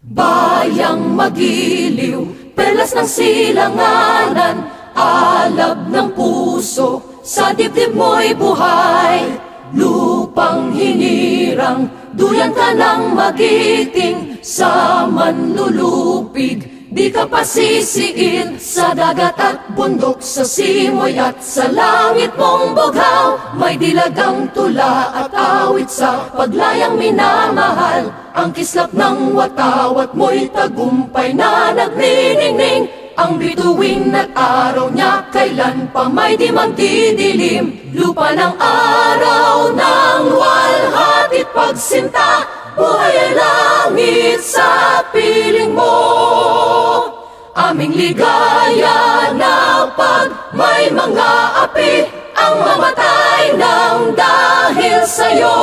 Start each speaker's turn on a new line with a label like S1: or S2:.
S1: Bayang magiliw, perlas ng silanganan, alab ng puso, sa dibdib mo'y buhay. Lupang hinirang, duyan ka ng magiting, sa manlulupig, di ka pasisiin. Sa dagat at bundok, sa simoy at sa langit mong bughaw, may dilagang tula at awit sa paglayang minamahal. Ang kislap ng watawat mo'y tagumpay na nagniningning. Ang bituin at araw niya kailan pa may di magdidilim. Lupa ng araw ng walhati't pagsinta, buhay ay langit sa piling mo. Aming ligaya na pag may mga api ang mamatay ng dahil sa'yo.